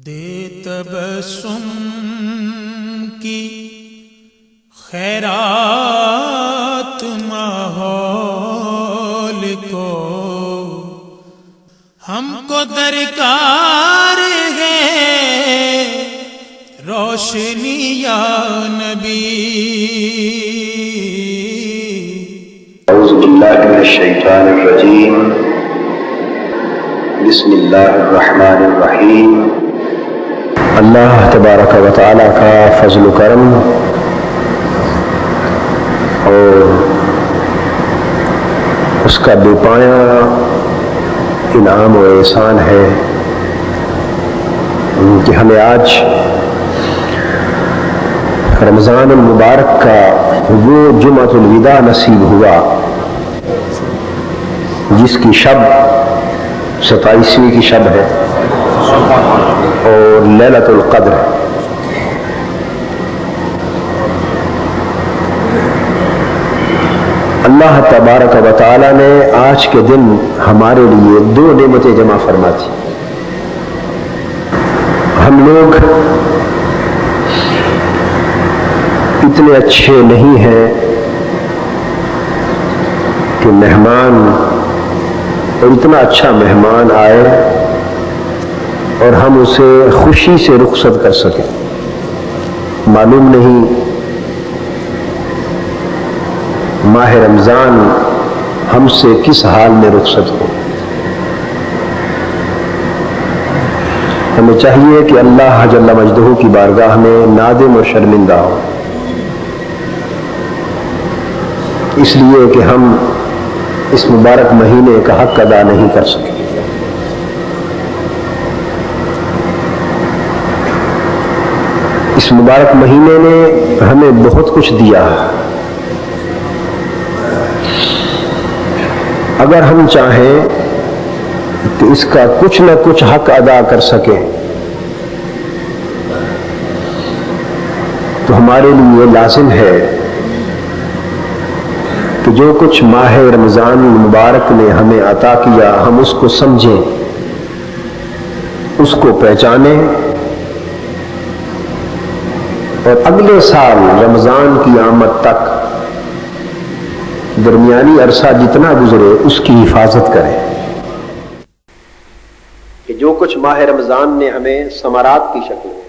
دے تبسم کی خیرات ماحول کو، ہم کو درکار ہے روشنی یا نبی۔ اعوذ باللہ من الشیطان الرجیم، بسم اللہ الرحمن الرحیم۔ اللہ تبارک و تعالی کا فضل و کرم اور اس کا بے پایہ انعام و احسان ہے کہ ہمیں آج رمضان المبارک کا وہ جمعۃ الوداع نصیب ہوا جس کی شب 27ویں کی شب ہے اور لیلۃ القدر۔ اللہ تبارک و تعالی نے آج کے دن ہمارے لیے دو نعمتیں جمع فرما دی۔ ہم لوگ اتنے اچھے نہیں ہیں کہ مہمان اور اتنا اچھا مہمان آئے اور ہم اسے خوشی سے رخصت کر سکیں۔ معلوم نہیں ماہ رمضان ہم سے کس حال میں رخصت ہو۔ ہمیں چاہیے کہ اللہ جل مجدہ کی بارگاہ میں نادم و شرمندہ ہو، اس لیے کہ ہم اس مبارک مہینے کا حق ادا نہیں کر سکے۔ اس مبارک مہینے نے ہمیں بہت کچھ دیا ہے۔ اگر ہم چاہیں کہ اس کا کچھ نہ کچھ حق ادا کر سکیں تو ہمارے لیے لازم ہے کہ جو کچھ ماہ رمضان المبارک نے ہمیں عطا کیا ہم اس کو سمجھیں، اس کو پہچانیں اور اگلے سال رمضان کی آمد تک درمیانی عرصہ جتنا گزرے اس کی حفاظت کریں۔ کہ جو کچھ ماہ رمضان نے ہمیں ثمرات کی شکل میں،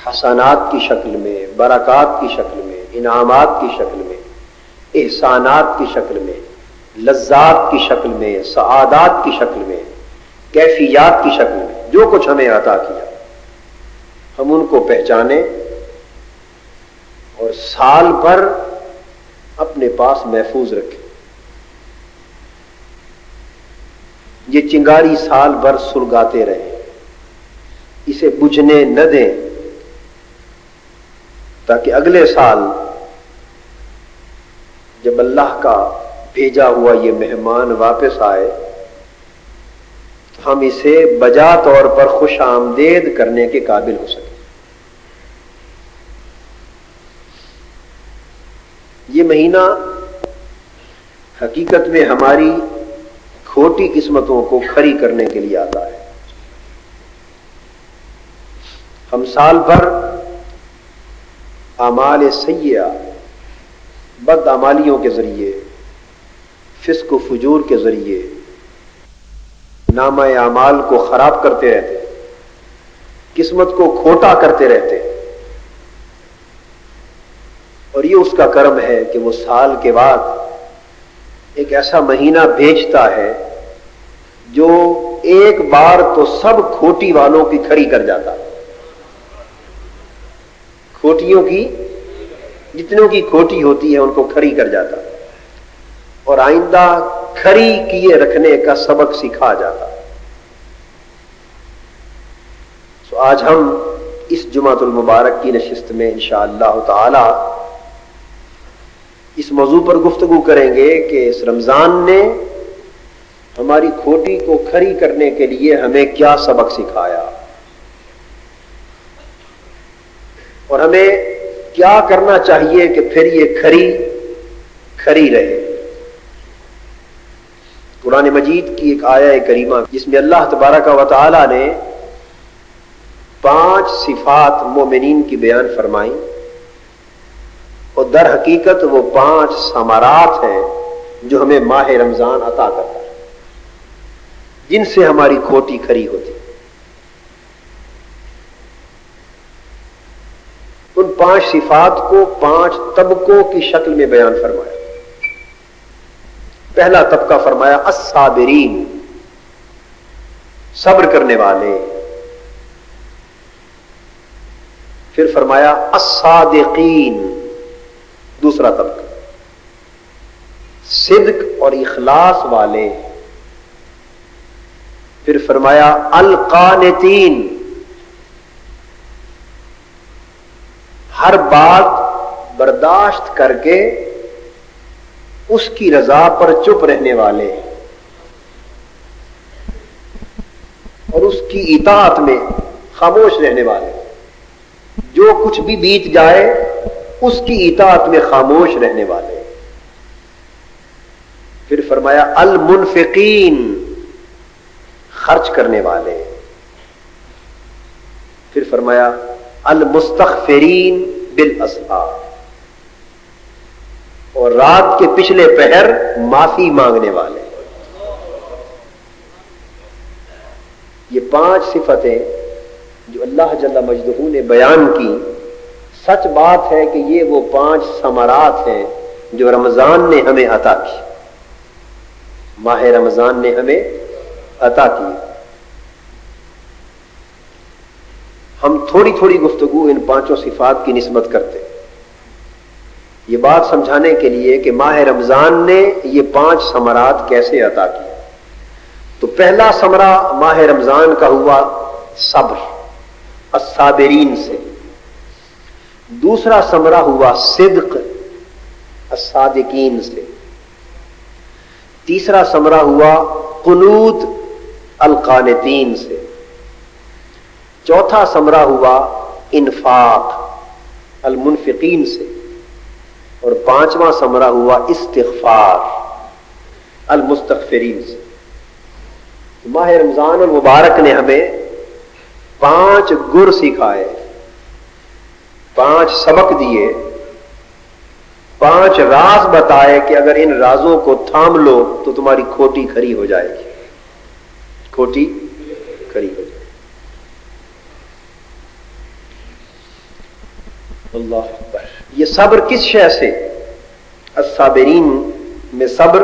حسنات کی شکل میں، برکات کی شکل میں، انعامات کی شکل میں، احسانات کی شکل میں، لذات کی شکل میں، سعادات کی شکل میں، کیفیات کی شکل میں جو کچھ ہمیں عطا کیا ہم ان کو پہچانیں اور سال بھر اپنے پاس محفوظ رکھیں۔ یہ چنگاری سال بھر سلگاتے رہیں، اسے بجھنے نہ دیں تاکہ اگلے سال جب اللہ کا بھیجا ہوا یہ مہمان واپس آئے تو ہم اسے بجا طور پر خوش آمدید کرنے کے قابل ہو سکیں۔ یہ مہینہ حقیقت میں ہماری کھوٹی قسمتوں کو کھری کرنے کے لیے آتا ہے۔ ہم سال بھر اعمال سیئہ، بد اعمالیوں کے ذریعے، فسق و فجور کے ذریعے نامہ اعمال کو خراب کرتے رہتے، قسمت کو کھوٹا کرتے رہتے، اور یہ اس کا کرم ہے کہ وہ سال کے بعد ایک ایسا مہینہ بھیجتا ہے جو ایک بار تو سب کھوٹی والوں کی کھری کر جاتا، کھوٹیوں کی جتنوں کی کھوٹی ہوتی ہے ان کو کھری کر جاتا اور آئندہ کھری کیے رکھنے کا سبق سکھا جاتا۔ سو آج ہم اس جمعۃ المبارک کی نشست میں انشاءاللہ تعالی اس موضوع پر گفتگو کریں گے کہ اس رمضان نے ہماری کھوٹی کو کھری کرنے کے لیے ہمیں کیا سبق سکھایا اور ہمیں کیا کرنا چاہیے کہ پھر یہ کھری رہے۔ قرآن مجید کی ایک آیہ کریمہ جس میں اللہ تبارک و تعالی نے 5 صفات مومنین کی بیان فرمائیں، اور در حقیقت وہ 5 ثمرات ہیں جو ہمیں ماہ رمضان عطا کرتا ہے، جن سے ہماری کھوٹی کھری ہوتی۔ ان 5 صفات کو 5 طبقوں کی شکل میں بیان فرمایا۔ پہلا طبقہ فرمایا الصابرین، صبر کرنے والے۔ پھر فرمایا الصادقین، دوسرا طبقہ صدق اور اخلاص والے۔ پھر فرمایا القانتین، ہر بات برداشت کر کے اس کی رضا پر چپ رہنے والے اور اس کی اطاعت میں خاموش رہنے والے، جو کچھ بھی بیت جائے اس کی اطاعت میں خاموش رہنے والے۔ پھر فرمایا المنفقین، خرچ کرنے والے۔ پھر فرمایا المستغفرین بالاسحار، اور رات کے پچھلے پہر معافی مانگنے والے۔ یہ 5 صفتیں جو اللہ جل مجدہ نے بیان کی، سچ بات ہے کہ یہ وہ 5 ثمرات ہیں جو رمضان نے ہمیں عطا کی، ماہ رمضان نے ہمیں عطا کی۔ ہم تھوڑی تھوڑی گفتگو ان 5 صفات کی نسبت کرتے ہیں، یہ بات سمجھانے کے لیے کہ ماہ رمضان نے یہ 5 ثمرات کیسے عطا کی۔ تو پہلا ثمرہ ماہ رمضان کا ہوا صبر، الصابرین سے۔ دوسرا ثمرہ ہوا صدق، الصادقین سے۔ تیسرا ثمرہ ہوا قنوت، القانتین سے۔ چوتھا ثمرہ ہوا انفاق، المنفقین سے۔ اور 5واں ثمرہ ہوا استغفار، المستغفرین سے۔ ماہ رمضان المبارک نے ہمیں 5 گر سکھائے، 5 سبق دیے، 5 راز بتائے کہ اگر ان رازوں کو تھام لو تو تمہاری کھوٹی کھری ہو جائے گی، کھوٹی کھری ہو جائے گی۔ اللہ اکبر۔ یہ صبر کس شے سے؟ الصابرین میں صبر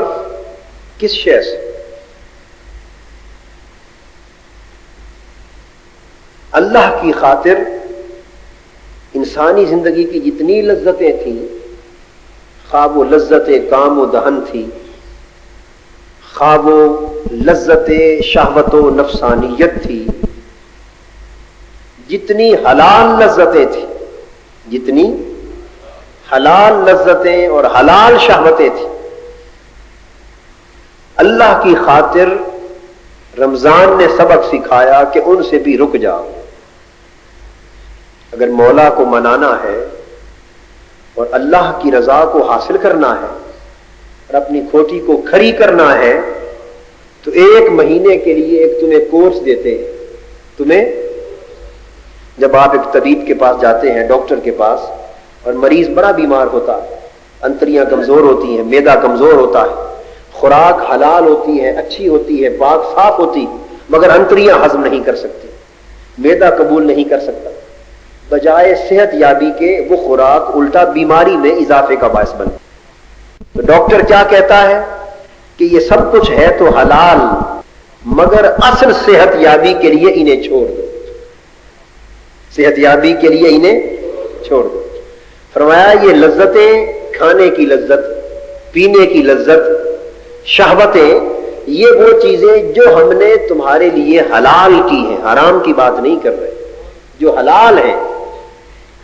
کس شے سے؟ اللہ کی خاطر انسانی زندگی کی جتنی لذتیں تھیں، خواہ وہ لذت کام و دہن تھی، خواہ وہ لذت شہوت و نفسانیت تھی، جتنی حلال لذتیں تھیں، جتنی حلال لذتیں اور حلال شہوتیں تھیں، اللہ کی خاطر رمضان نے سبق سکھایا کہ ان سے بھی رک جاؤ۔ اگر مولا کو منانا ہے اور اللہ کی رضا کو حاصل کرنا ہے اور اپنی کھوٹی کو کھری کرنا ہے تو 1 مہینے کے لیے ایک تمہیں کورس دیتے ہیں۔ تمہیں جب آپ ایک طبیب کے پاس جاتے ہیں، ڈاکٹر کے پاس، اور مریض بڑا بیمار ہوتا ہے، انتڑیاں کمزور ہوتی ہیں، معدہ کمزور ہوتا ہے، خوراک حلال ہوتی ہے، اچھی ہوتی ہے، پاک صاف ہوتی، مگر انتڑیاں ہضم نہیں کر سکتی، معدہ قبول نہیں کر سکتا، بجائے صحت یابی کے وہ خوراک الٹا بیماری میں اضافے کا باعث بنتی۔ تو ڈاکٹر کیا کہتا ہے کہ یہ سب کچھ ہے تو حلال، مگر اصل صحت یابی کے لیے انہیں چھوڑ دو، صحت یابی کے لیے انہیں چھوڑ دو۔ فرمایا یہ لذتیں، کھانے کی لذت، پینے کی لذت، شہوتیں، یہ وہ چیزیں جو ہم نے تمہارے لیے حلال کی ہیں، حرام کی بات نہیں کر رہے، جو حلال ہیں،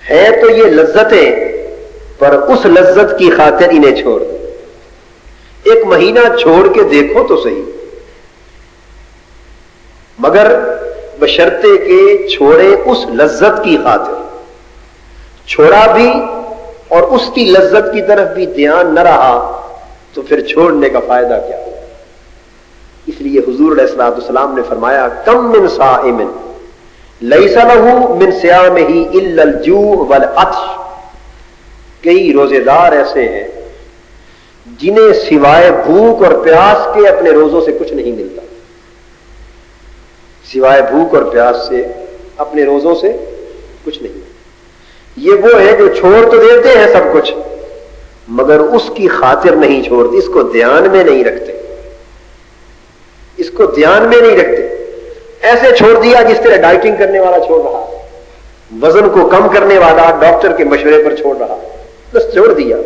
ہے تو یہ لذتیں، پر اس لذت کی خاطر انہیں چھوڑ دو۔ 1 مہینہ چھوڑ کے دیکھو تو صحیح، مگر بشرطے کہ چھوڑے اس لذت کی خاطر، چھوڑا بھی اور اس کی لذت کی طرف بھی دھیان نہ رہا تو پھر چھوڑنے کا فائدہ کیا ہوا۔ اس لیے حضور علیہ الصلوۃ والسلام نے فرمایا کم من صائم لیس لہ من صیامہ الا الجوع والعطش، کئی روزے دار ایسے ہیں جنہیں سوائے بھوک اور پیاس کے اپنے روزوں سے کچھ نہیں ملتا، سوائے بھوک اور پیاس سے اپنے روزوں سے کچھ نہیں۔ یہ وہ ہے جو چھوڑ تو دیتے ہیں سب کچھ مگر اس کی خاطر نہیں چھوڑتے، اس کو دھیان میں نہیں رکھتے، اس کو دھیان میں نہیں رکھتے۔ ایسے چھوڑ دیا جس طرح ڈائٹنگ کرنے والا چھوڑ رہا، وزن کو کم کرنے والا ڈاکٹر کے مشورے پر چھوڑ رہا، بس چھوڑ دیا،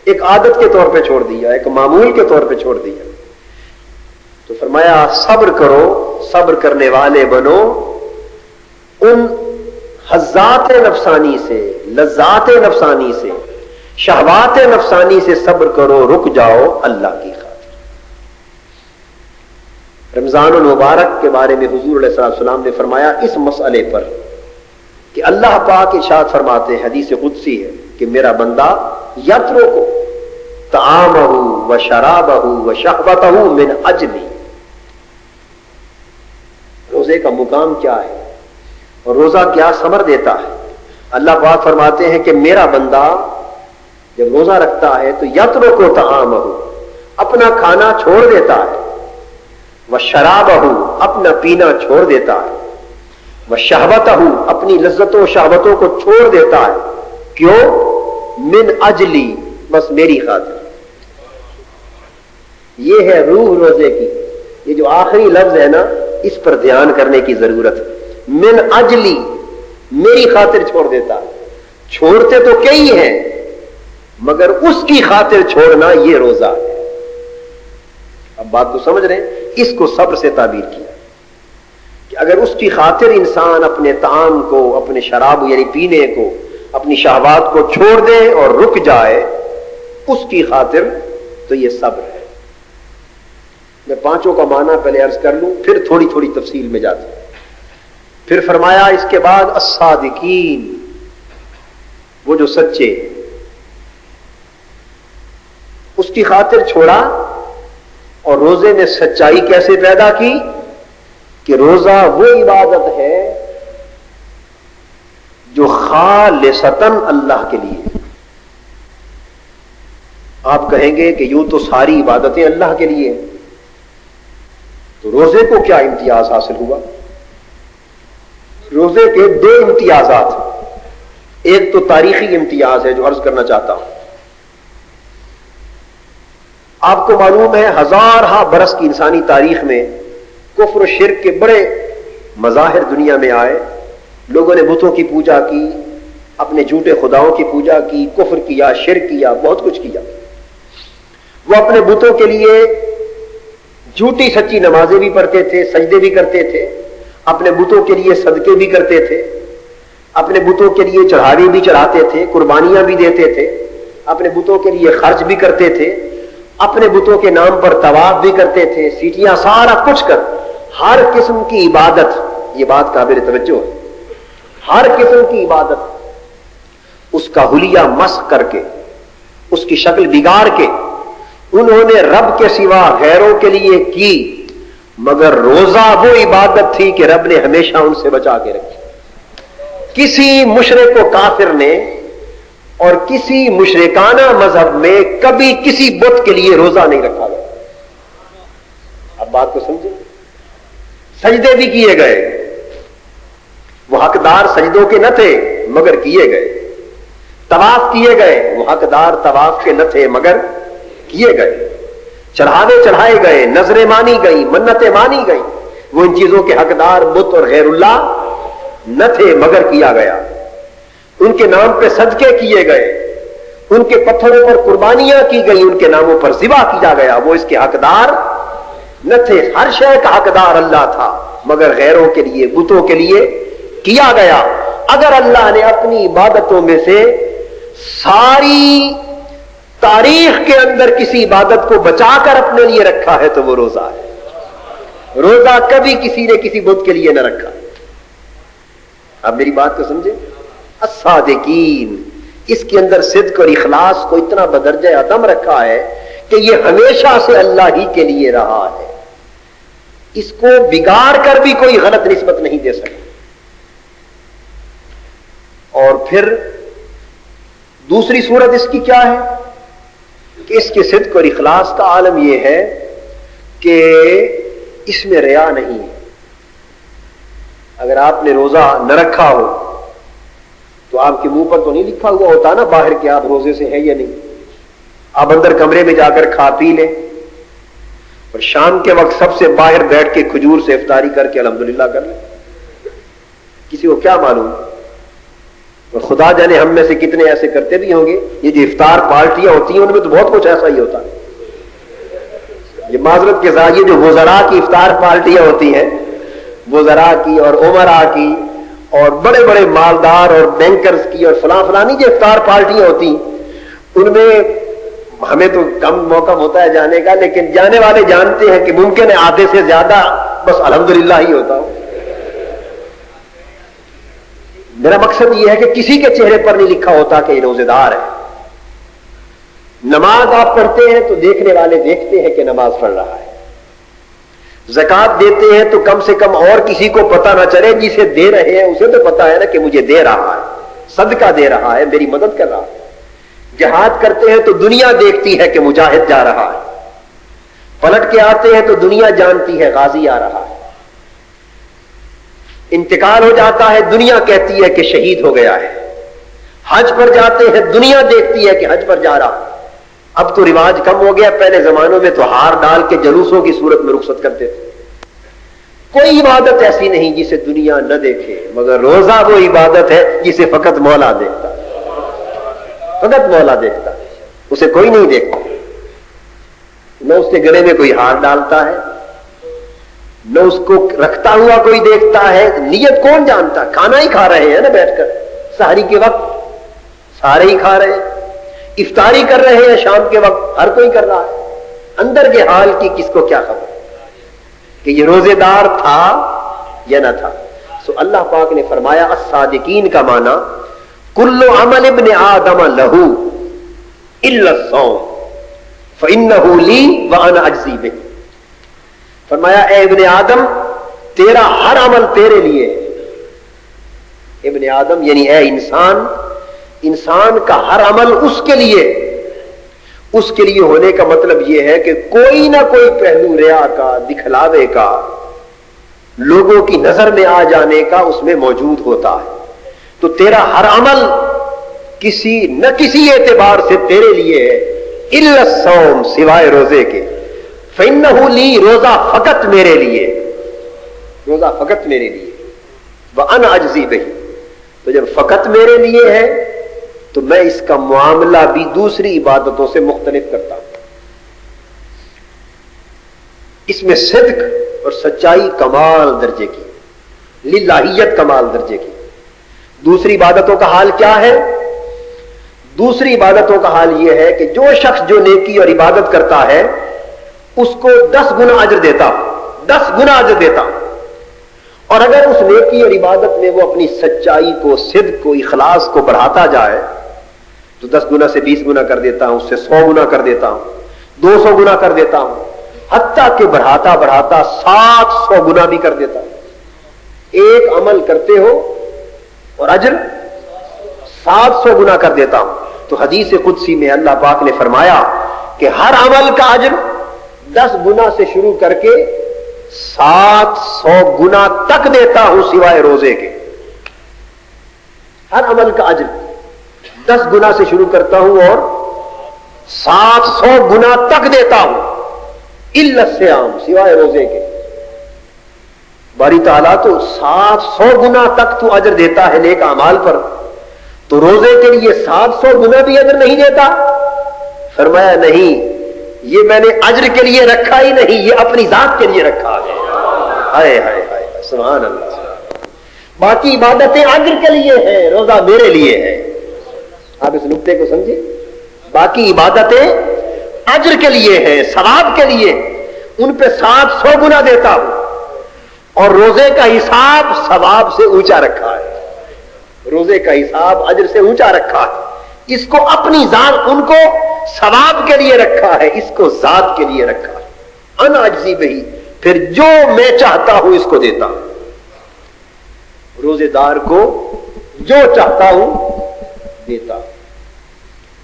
ایک عادت کے طور پہ چھوڑ دیا، ایک معمول کے طور پہ چھوڑ دیا۔ تو فرمایا صبر کرو، صبر کرنے والے بنو، ان حظات نفسانی سے، لذات نفسانی سے، شہوات نفسانی سے صبر کرو، رک جاؤ اللہ کی خاطر۔ رمضان المبارک کے بارے میں حضور علیہ السلام نے فرمایا اس مسئلے پر کہ اللہ پاک ارشاد فرماتے ہیں، حدیث قدسی ہے کہ میرا بندہ یترکو طعامہ و شرابہ و شہوتہ من اجلی۔ روزے کا مقام کیا ہے اور روزہ کیا ثمر دیتا ہے؟ اللہ پاک فرماتے ہیں کہ میرا بندہ جب روزہ رکھتا ہے تو یترکو طعامہ، اپنا کھانا چھوڑ دیتا ہے، وشرابہ، اپنا پینا چھوڑ دیتا ہے، وشہوتہ، اپنی لذتوں و شہوتوں کو چھوڑ دیتا ہے، کیوں؟ من اجلی، بس میری خاطر۔ یہ ہے روح روزے کی، یہ جو آخری لفظ ہے نا اس پر دھیان کرنے کی ضرورت ہے۔ من اجلی، میری خاطر چھوڑ دیتا ہے۔ چھوڑتے تو کئی ہیں مگر اس کی خاطر چھوڑنا یہ روزہ ہے۔ اب بات تو سمجھ رہے ہیں؟ اس کو صبر سے تعبیر کیا کہ اگر اس کی خاطر انسان اپنے طعام کو، اپنے شراب یعنی پینے کو، اپنی شہوات کو چھوڑ دے اور رک جائے اس کی خاطر، تو یہ صبر ہے۔ میں پانچوں کا معنی پہلے عرض کر لوں پھر تھوڑی تھوڑی تفصیل میں جاتا ہوں۔ پھر فرمایا اس کے بعد الصادقین، وہ جو سچے، اس کی خاطر چھوڑا۔ اور روزے میں سچائی کیسے پیدا کی کہ روزہ وہ عبادت ہے جو خالصتاً اللہ کے لیے۔ آپ کہیں گے کہ یوں تو ساری عبادتیں اللہ کے لیے، تو روزے کو کیا امتیاز حاصل ہوا؟ روزے کے دو امتیازات، ایک تو تاریخی امتیاز ہے جو عرض کرنا چاہتا ہوں۔ آپ کو معلوم ہے ہزارہ برس کی انسانی تاریخ میں کفر و شرک کے بڑے مظاہر دنیا میں آئے، لوگوں نے بتوں کی پوجا کی، اپنے جھوٹے خداؤں کی پوجا کی، کفر کیا، شرک کیا، بہت کچھ کیا۔ وہ اپنے بتوں کے لیے جھوٹی سچی نمازیں بھی پڑھتے تھے، سجدے بھی کرتے تھے، اپنے بتوں کے لیے صدقے بھی کرتے تھے، اپنے بتوں کے لیے چڑھاوے بھی چڑھاتے تھے، قربانیاں بھی دیتے تھے، اپنے بتوں کے لیے خرچ بھی کرتے تھے، اپنے بتوں کے نام پر طواف بھی کرتے تھے، سیٹیاں سارا کچھ کر، ہر قسم کی عبادت، یہ بات قابل توجہ ہے، ہر قسم کی عبادت اس کا حلیہ مسخ کر کے، اس کی شکل بگاڑ کے انہوں نے رب کے سوا غیروں کے لیے کی، مگر روزہ وہ عبادت تھی کہ رب نے ہمیشہ ان سے بچا کے رکھی۔ کسی مشرک و کافر نے اور کسی مشرکانہ مذہب میں کبھی کسی بت کے لیے روزہ نہیں رکھا گیا۔ اب بات کو سمجھیں، سجدے بھی کیے گئے، وہ حقدار سجدوں کے نہ تھے مگر کیے گئے، طواف کیے گئے، وہ حقدار طواف کے نہ تھے مگر کیے گئے، چڑھاوے چڑھائے گئے، نظریں مانی گئی، منتیں مانی گئی، وہ ان چیزوں کے حقدار بت اور غیر اللہ نہ تھے مگر کیا گیا، ان کے نام پہ صدقے کیے گئے، ان کے پتھروں پر قربانیاں کی گئی، ان کے ناموں پر ذبح کیا گیا، وہ اس کے حقدار نہ تھے۔ ہر شے کا حقدار اللہ تھا مگر غیروں کے لیے، بتوں کے لیے کیا گیا۔ اگر اللہ نے اپنی عبادتوں میں سے ساری تاریخ کے اندر کسی عبادت کو بچا کر اپنے لیے رکھا ہے تو وہ روزہ ہے۔ روزہ کبھی کسی نے کسی بت کے لیے نہ رکھا۔ اب میری بات کو سمجھے، الصادقین، اس کے اندر صدق اور اخلاص کو اتنا بدرجہ عدم رکھا ہے کہ یہ ہمیشہ سے اللہ ہی کے لیے رہا ہے، اس کو بگاڑ کر بھی کوئی غلط نسبت نہیں دے سکتا۔ اور پھر دوسری صورت اس کی کیا ہے کہ اس کے صدق اور اخلاص کا عالم یہ ہے کہ اس میں ریا نہیں ہے. اگر آپ نے روزہ نہ رکھا ہو تو آپ کے منہ پر تو نہیں لکھا ہوا ہوتا نا باہر کہ آپ روزے سے ہیں یا نہیں. آپ اندر کمرے میں جا کر کھا پی لیں اور شام کے وقت سب سے باہر بیٹھ کے کھجور سے افطاری کر کے الحمدللہ کر لیں. کسی کو کیا معلوم؟ اور خدا جانے ہم میں سے کتنے ایسے کرتے بھی ہوں گے. یہ جو افطار پارٹیاں ہوتی ہیں ان میں تو بہت کچھ ایسا ہی ہوتا ہے. یہ معذرت کے ساتھ یہ جو وزراء کی افطار پارٹیاں ہوتی ہیں، وزراء کی اور عمراء کی اور بڑے بڑے مالدار اور بینکرز کی اور فلانی جو افطار پارٹیاں ہوتی ہیں، ان میں ہمیں تو کم موقع ہوتا ہے جانے کا، لیکن جانے والے جانتے ہیں کہ ممکن ہے آدھے سے زیادہ بس الحمدللہ ہی ہوتا ہو. میرا مقصد یہ ہے کہ کسی کے چہرے پر نہیں لکھا ہوتا کہ یہ روزے دار ہے. نماز آپ پڑھتے ہیں تو دیکھنے والے دیکھتے ہیں کہ نماز پڑھ رہا ہے. زکوٰۃ دیتے ہیں تو کم سے کم اور کسی کو پتہ نہ چلے، جسے دے رہے ہیں اسے تو پتا ہے نا کہ مجھے دے رہا ہے، صدقہ دے رہا ہے، میری مدد کر رہا ہے. جہاد کرتے ہیں تو دنیا دیکھتی ہے کہ مجاہد جا رہا ہے. پلٹ کے آتے ہیں تو دنیا جانتی ہے غازی آ رہا ہے. انتقال ہو جاتا ہے دنیا کہتی ہے کہ شہید ہو گیا ہے. حج پر جاتے ہیں دنیا دیکھتی ہے کہ حج پر جا رہا. اب تو رواج کم ہو گیا، پہلے زمانوں میں تو ہار ڈال کے جلوسوں کی صورت میں رخصت کرتے تھے. کوئی عبادت ایسی نہیں جسے دنیا نہ دیکھے، مگر روزہ وہ عبادت ہے جسے فقط مولا دیکھتا، فقط مولا دیکھتا، اسے کوئی نہیں دیکھتا. نہ اس کے گلے میں کوئی ہار ڈالتا ہے، نہ اس کو رکھتا ہوا کوئی دیکھتا ہے. نیت کون جانتا؟ کھانا ہی کھا رہے ہیں نا بیٹھ کر، سحری کے وقت سارے ہی کھا رہے ہیں، افطاری کر رہے ہیں شام کے وقت ہر کوئی کر رہا ہے. اندر کے حال کی کس کو کیا خبر کہ یہ روزے دار تھا یا نہ تھا. سو اللہ پاک نے فرمایا الصادقین کا معنی کل عمل ابن آدم لہو الا الصوم فانہ لی وانا اجزی بہ. فرمایا اے ابن آدم تیرا ہر عمل تیرے لیے ہے. ابن آدم یعنی اے انسان، انسان کا ہر عمل اس کے لیے. اس کے لیے ہونے کا مطلب یہ ہے کہ کوئی نہ کوئی پہلو ریا کا، دکھلاوے کا، لوگوں کی نظر میں آ جانے کا اس میں موجود ہوتا ہے. تو تیرا ہر عمل کسی نہ کسی اعتبار سے تیرے لیے ہے. الا الصوم سوائے روزے کے. فإنہ لی روزہ فقط میرے لیے، روزہ فقط میرے لیے. وأنا أجزي بہ. تو جب فقط میرے لیے ہے تو میں اس کا معاملہ بھی دوسری عبادتوں سے مختلف کرتا ہوں. اس میں صدق اور سچائی کمال درجے کی، للہیت کمال درجے کی. دوسری عبادتوں کا حال کیا ہے؟ دوسری عبادتوں کا حال یہ ہے کہ جو شخص جو نیکی اور عبادت کرتا ہے اس کو 10 گنا اجر دیتا ہوں، 10 گنا اجر دیتا ہوں. اور اگر اس نیکی اور عبادت میں وہ اپنی سچائی کو، صدق کو، اخلاص کو بڑھاتا جائے تو 10 گنا سے 20 گنا کر دیتا ہوں، اس سے 100 گنا کر دیتا ہوں، 200 گنا کر دیتا ہوں، حتیٰ کہ بڑھاتا بڑھاتا 700 گنا بھی کر دیتا ہوں. ایک عمل کرتے ہو اور اجر 700 گنا کر دیتا ہوں. تو حدیث قدسی میں اللہ پاک نے فرمایا کہ ہر عمل کا اجر 10 گنا سے شروع کر کے 700 گنا تک دیتا ہوں سوائے روزے کے. ہر عمل کا اجر 10 گنا سے شروع کرتا ہوں اور 700 گنا تک دیتا ہوں الا الصیام سوائے روزے کے. باری تعالیٰ تو 700 گنا تک تو اجر دیتا ہے نیک اعمال پر، تو روزے کے لیے 700 گنا بھی اجر نہیں دیتا؟ فرمایا نہیں، یہ میں نے اجر کے لیے رکھا ہی نہیں، یہ اپنی ذات کے لیے رکھا ہے. ہائے ہائے ہائے سبحان اللہ. باقی عبادتیں اجر کے لیے ہیں، روزہ میرے لیے ہے. آپ اس نقطے کو سمجھیں. باقی عبادتیں اجر کے لیے ہیں، ثواب کے لیے، ان پہ 700 گنا دیتا ہوں. اور روزے کا حساب ثواب سے اونچا رکھا ہے، روزے کا حساب اجر سے اونچا رکھا ہے. اس کو اپنی ذات، ان کو ثواب کے لیے رکھا ہے، اس کو ذات کے لیے رکھا ہے. انا اجزی بہ، پھر جو میں چاہتا ہوں اس کو دیتا ہوں. روزے دار کو جو چاہتا ہوں دیتا ہوں،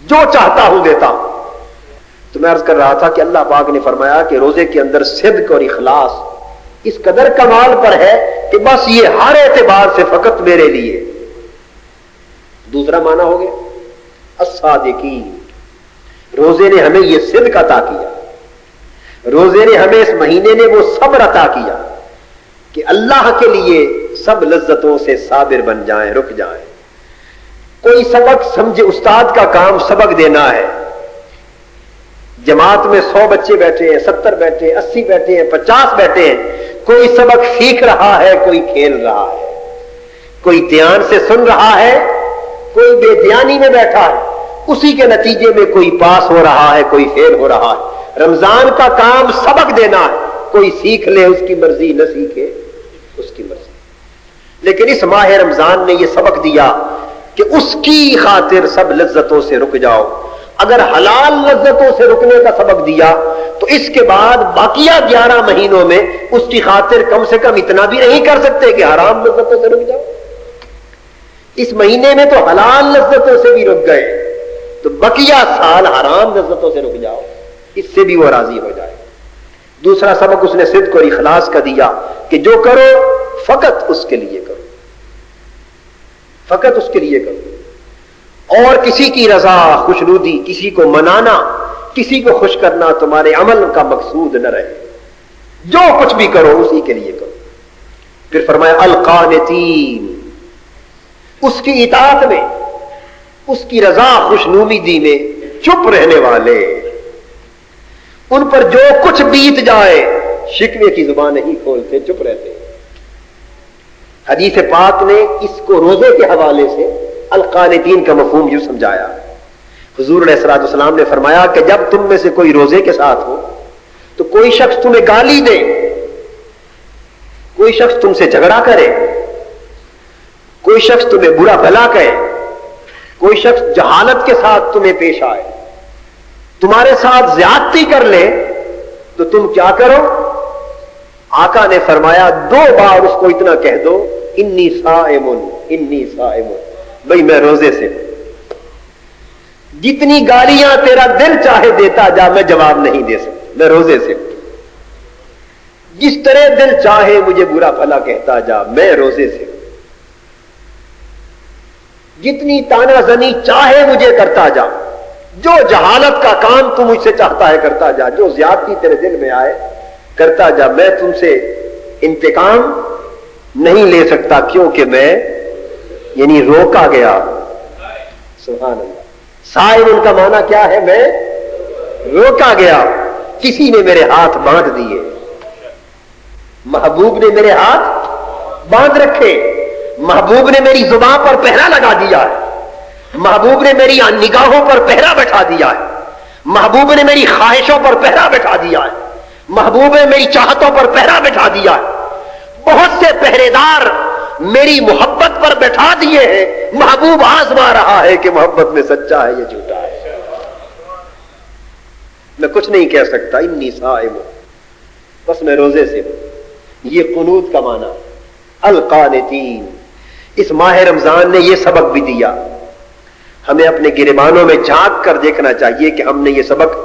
جو چاہتا ہوں دیتا ہوں۔ تو میں عرض کر رہا تھا کہ اللہ پاک نے فرمایا کہ روزے کے اندر صدق اور اخلاص اس قدر کمال پر ہے کہ بس یہ ہر اعتبار سے فقط میرے لیے۔ دوسرا معنی ہو گیا الصادقین، روزے نے ہمیں یہ صدق عطا کیا، روزے نے ہمیں اس مہینے نے وہ صبر عطا کیا کہ اللہ کے لیے سب لذتوں سے صابر بن جائیں، رک جائیں۔ کوئی سبق سمجھے، استاد کا کام سبق دینا ہے، جماعت میں 100 بچے بیٹھے ہیں، 70 بیٹھے ہیں، 80 بیٹھے ہیں، 50 بیٹھے ہیں، کوئی سبق سیکھ رہا ہے، کوئی کھیل رہا ہے، کوئی دھیان سے سن رہا ہے، کوئی بے دھیانی میں بیٹھا ہے، اسی کے نتیجے میں کوئی پاس ہو رہا ہے، کوئی فیل ہو رہا ہے۔ رمضان کا کام سبق دینا ہے، کوئی سیکھ لے اس کی مرضی، نہ سیکھے اس کی مرضی۔ لیکن اس ماہ رمضان نے یہ سبق دیا کہ اس کی خاطر سب لذتوں سے رک جاؤ۔ اگر حلال لذتوں سے رکنے کا سبق دیا تو اس کے بعد باقیہ 11 مہینوں میں اس کی خاطر کم سے کم اتنا بھی نہیں کر سکتے کہ حرام لذتوں سے رک جاؤ۔ اس مہینے میں تو حلال لذتوں سے بھی رک گئے، تو بقیہ سال حرام لذتوں سے رک جاؤ، اس سے بھی وہ راضی ہو جائے۔ دوسرا سبق اس نے صدق اور اخلاص کا دیا کہ جو کرو فقط اس کے لیے کرو، فقط اس کے لیے کرو، اور کسی کی رضا خوشنودی، کسی کو منانا، کسی کو خوش کرنا تمہارے عمل کا مقصود نہ رہے، جو کچھ بھی کرو اسی کے لیے کرو۔ پھر فرمایا القانتین، اس کی اطاعت میں، اس کی رضا خوشنودی میں چپ رہنے والے، ان پر جو کچھ بیت جائے شکوے کی زبان نہیں کھولتے، چپ رہتے۔ حدیث پاک نے اس کو روزے کے حوالے سے القانتین کا مفہوم یوں سمجھایا۔ حضور علیہ الصلوۃ والسلام نے فرمایا کہ جب تم میں سے کوئی روزے کے ساتھ ہو تو کوئی شخص تمہیں گالی دے، کوئی شخص تم سے جھگڑا کرے، کوئی شخص تمہیں برا بھلا کہے، کوئی شخص جہالت کے ساتھ تمہیں پیش آئے، تمہارے ساتھ زیادتی کر لے، تو تم کیا کرو؟ آقا نے فرمایا 2 بار اس کو اتنا کہہ دو، انی صائم، انی صائم، بھئی میں روزے سے ہوں۔ جتنی گالیاں تیرا دل چاہے دیتا جا، میں جواب نہیں دے سکتا، میں روزے سے ہوں۔ جس طرح دل چاہے مجھے برا بھلا کہتا جا، میں روزے سے ہوں۔ جتنی تانا زنی چاہے مجھے کرتا جا، جو جہالت کا کام تو مجھ سے چاہتا ہے کرتا جا، جو زیادتی تیرے دل میں آئے کرتا جا، میں تم سے انتقام نہیں لے سکتا، کیونکہ میں یعنی روکا گیا۔ سبحان اللہ۔ صائم ان کا معنی کیا ہے؟ میں روکا گیا، کسی نے میرے ہاتھ باندھ دیے، محبوب نے میرے ہاتھ باندھ رکھے، محبوب نے میری زبان پر پہرا لگا دیا ہے، محبوب نے میری نگاہوں پر پہرا بٹھا دیا ہے، محبوب نے میری خواہشوں پر پہرا بٹھا دیا ہے، محبوب نے میری چاہتوں پر پہرا بٹھا دیا ہے۔ بہت سے پہرے دار میری محبت پر بٹھا دیے ہیں، محبوب آزما رہا ہے کہ محبت میں سچا ہے یا جھوٹا ہے۔ میں کچھ نہیں کہہ سکتا، انی صائم، بس میں روزے سے ہوں۔ یہ قنوت کا معنی القانتین۔ اس ماہ رمضان نے یہ سبق بھی دیا، ہمیں اپنے گریبانوں میں جھانک کر دیکھنا چاہیے کہ ہم نے یہ سبق،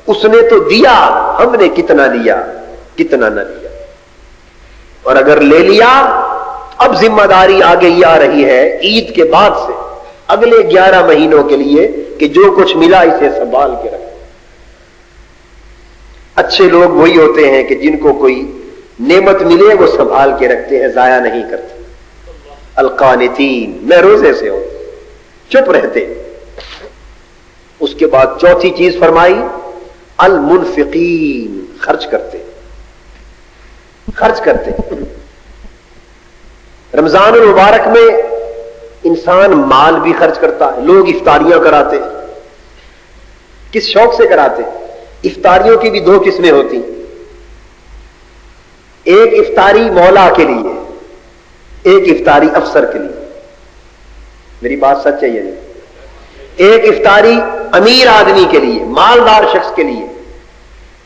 اس نے تو دیا، ہم نے کتنا لیا، کتنا نہ لیا۔ اور اگر لے لیا، اب ذمہ داری آگے یہ آ رہی ہے عید کے بعد سے اگلے 11 مہینوں کے لیے کہ جو کچھ ملا اسے سنبھال کے رکھیں۔ اچھے لوگ وہی ہوتے ہیں کہ جن کو کوئی نعمت ملے وہ سنبھال کے رکھتے ہیں، ضائع نہیں کرتے۔ القانتین، میں روزے سے ہوں، چپ رہتے۔ اس کے بعد چوتھی چیز فرمائی المنفقین، خرچ کرتے، خرچ کرتے۔ رمضان المبارک میں انسان مال بھی خرچ کرتا ہے، لوگ افطاریاں کراتے ہیں، کس شوق سے کراتے ہیں؟ افطاریوں کی بھی 2 قسمیں ہوتی، ایک افطاری مولا کے لیے، ایک افطاری افسر کے لیے۔ میری بات سچ ہے یا نہیں؟ ایک افطاری امیر آدمی کے لیے، مالدار شخص کے لیے،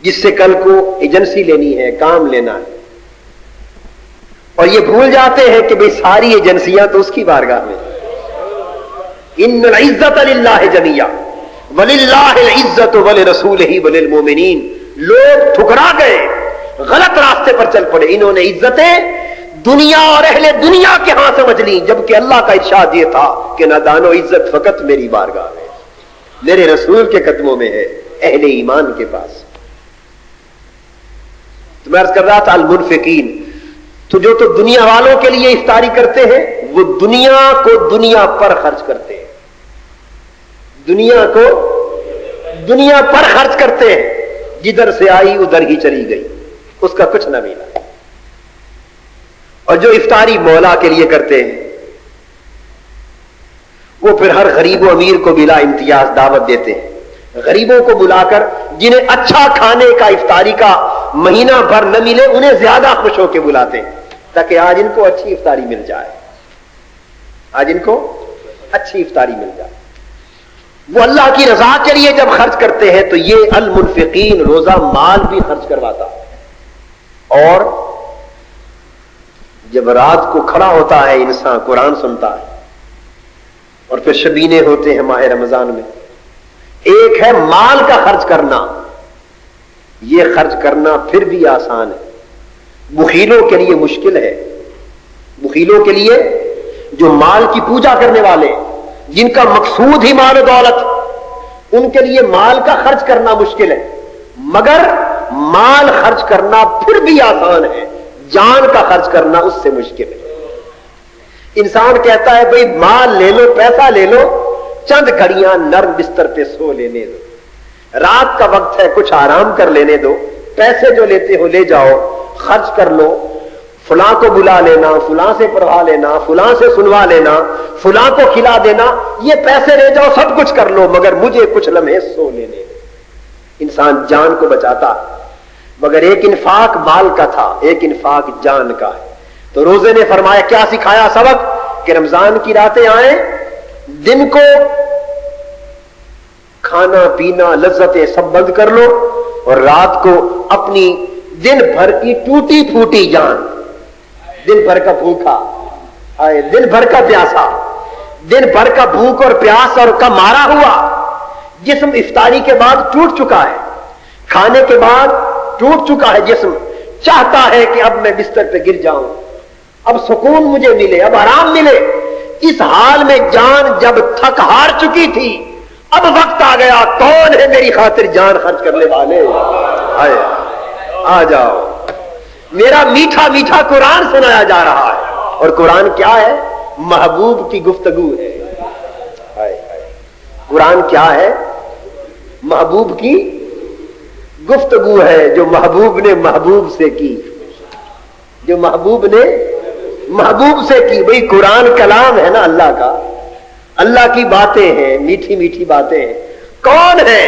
جس سے کل کو ایجنسی لینی ہے، کام لینا ہے، اور یہ بھول جاتے ہیں کہ بھئی ساری ایجنسیاں تو اس کی بارگاہ میں، ان العزت للہ جميعا وللہ العزت ولرسولہ وللمؤمنین. لوگ ٹھکرا گئے، غلط راستے پر چل پڑے، انہوں نے عزتیں دنیا اور اہل دنیا کے ہاں سمجھ لی، جبکہ اللہ کا ارشاد یہ تھا کہ نادانو عزت فقط میری بارگاہ میں، میرے رسول کے قدموں میں ہے، اہل ایمان کے پاس. تو میں عرض کر رہا تھا المنفقین، تو جو تو دنیا والوں کے لیے افطاری کرتے ہیں وہ دنیا کو دنیا پر خرچ کرتے ہیں، دنیا کو دنیا پر خرچ کرتے ہیں، جدھر سے آئی ادھر ہی چلی گئی، اس کا کچھ نہ ملا. اور جو افطاری مولا کے لیے کرتے ہیں وہ پھر ہر غریب و امیر کو بلا امتیاز دعوت دیتے ہیں. غریبوں کو بلا کر جنہیں اچھا کھانے کا افطاری کا مہینہ بھر نہ ملے انہیں زیادہ خوش ہو کے بلاتے ہیں تاکہ آج ان کو اچھی افطاری مل جائے، آج ان کو اچھی افطاری مل جائے. وہ اللہ کی رضا کے لیے جب خرچ کرتے ہیں تو یہ المنفقین روزہ مال بھی خرچ کرواتا. اور جب رات کو کھڑا ہوتا ہے انسان قرآن سنتا ہے اور پھر شبینے ہوتے ہیں ماہ رمضان میں، ایک ہے مال کا خرچ کرنا، یہ خرچ کرنا پھر بھی آسان ہے، بخیلوں کے لیے مشکل ہے. بخیلوں کے لیے جو مال کی پوجا کرنے والے، جن کا مقصود ہی مال و دولت، ان کے لیے مال کا خرچ کرنا مشکل ہے، مگر مال خرچ کرنا پھر بھی آسان ہے، جان کا خرچ کرنا اس سے مشکل ہے. انسان کہتا ہے بھئی مال لے لو، پیسہ لے لو، چند گھڑیاں نرم بستر پہ سو لینے دو، رات کا وقت ہے کچھ آرام کر لینے دو، پیسے جو لیتے ہو لے جاؤ، خرچ کر لو، فلاں کو بلا لینا، فلاں سے پڑھا لینا، فلاں سے سنوا لینا، فلاں کو کھلا دینا، یہ پیسے لے جاؤ، سب کچھ کر لو، مگر مجھے کچھ لمحے سو لینے دو. انسان جان کو بچاتا، مگر ایک انفاق مال کا تھا، ایک انفاق جان کا ہے. تو روزے نے فرمایا کیا سکھایا سبق کہ رمضان کی راتیں آئیں، دن کو کھانا پینا لذتیں سب بند کر لو، اور رات کو اپنی دن بھر کی ٹوٹی پھوٹی جان، دن بھر کا بھوکا، دن بھر کا پیاسا، دن بھر کا بھوک اور پیاس اور کا مارا ہوا جسم افطاری کے بعد ٹوٹ چکا ہے، کھانے کے بعد ٹوٹ چکا ہے جسم، چاہتا ہے کہ اب میں بستر پہ گر جاؤں، اب سکون مجھے ملے، اب آرام ملے. اس حال میں جان جب تھک ہار چکی تھی، اب وقت آ گیا، کون ہے میری خاطر جان خرچ کرنے والے؟ آئے آ جاؤ، میرا میٹھا میٹھا قرآن سنایا جا رہا ہے، اور قرآن کیا ہے؟ محبوب کی گفتگو ہے. قرآن کیا ہے؟ محبوب کی گفتگو ہے، جو محبوب نے محبوب سے کی، جو محبوب نے محبوب سے کی. بھئی قرآن کلام ہے نا اللہ کا، اللہ کی باتیں ہیں، میٹھی میٹھی باتیں ہیں. کون ہے؟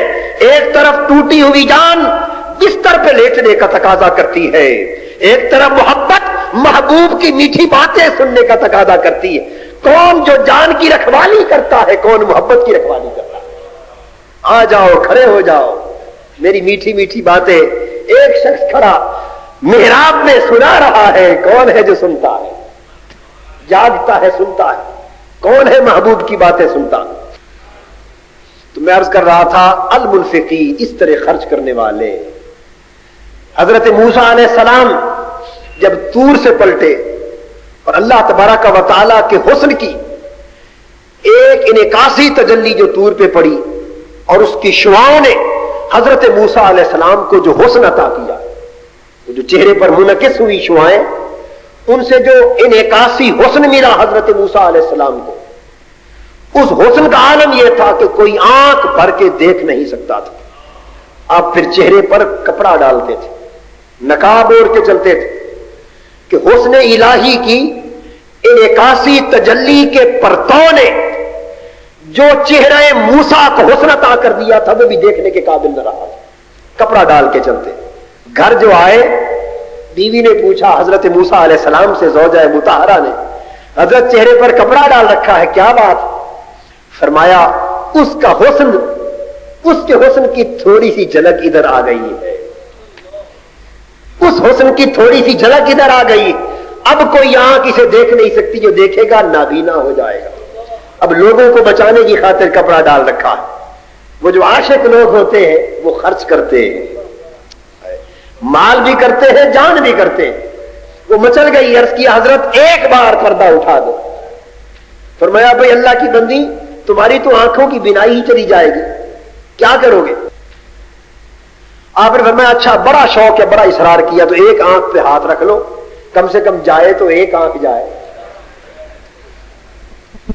ایک طرف ٹوٹی ہوئی جان بستر پہ لیٹنے کا تقاضا کرتی ہے، ایک طرف محبت محبوب کی میٹھی باتیں سننے کا تقاضا کرتی ہے. کون جو جان کی رکھوالی کرتا ہے، کون محبت کی رکھوالی کرتا ہے؟ آ جاؤ، کھڑے ہو جاؤ، میری میٹھی میٹھی باتیں. ایک شخص کھڑا محراب میں سنا رہا ہے، کون ہے جو سنتا ہے؟ جاگتا ہے، سنتا ہے. کون ہے محبوب کی باتیں سنتا؟ تو میں عرض کر رہا تھا المنفقی، اس طرح خرچ کرنے والے. حضرت موسیٰ علیہ السلام جب طور سے پلٹے اور اللہ تبارک و تعالیٰ کے حسن کی ایک انعکاسی تجلی جو طور پہ پڑی، اور اس کی شعاؤں نے حضرت موسیٰ علیہ السلام کو جو حسن عطا کیا، جو چہرے پر منعکس ہوئی شعائیں، ان سے جو انعکاسی حسن ملا حضرت موسیٰ علیہ السلام کو، اس حسن کا عالم یہ تھا کہ کوئی آنکھ بھر کے دیکھ نہیں سکتا تھا. آپ پھر چہرے پر کپڑا ڈالتے تھے، نقاب اوڑھ کے چلتے تھے کہ حسن الہی کی انعکاسی تجلی کے پرتوں نے جو چہرہ موسیٰ کو حسن عطا کر دیا تھا وہ بھی دیکھنے کے قابل نہ رہا تھا. کپڑا ڈال کے چلتے. گھر جو آئے، بیوی نے پوچھا حضرت موسیٰ علیہ السلام سے، زوجہ مطہرہ نے، حضرت چہرے پر کپڑا ڈال رکھا ہے، کیا بات؟ فرمایا اس کا حسن، اس کے حسن کی تھوڑی سی جھلک ادھر آ گئی ہے، اس حسن کی تھوڑی سی جھلک ادھر آ گئی. اب کوئی آنکھ اسے دیکھ نہیں سکتی، جو دیکھے گا نابینا ہو جائے گا. اب لوگوں کو بچانے کی خاطر کپڑا ڈال رکھا ہے. وہ جو عاشق لوگ ہوتے ہیں وہ خرچ کرتے ہیں, مال بھی کرتے ہیں, جان بھی کرتے ہیں. وہ مچل گئی, عرض کیا حضرت ایک بار پردہ اٹھا دو. فرمایا بھائی اللہ کی بندی تمہاری تو آنکھوں کی بینائی ہی چلی جائے گی, کیا کرو گے؟ آپ نے فرمایا اچھا بڑا شوق ہے, بڑا اصرار کیا, تو ایک آنکھ پہ ہاتھ رکھ لو, کم سے کم جائے تو ایک آنکھ جائے.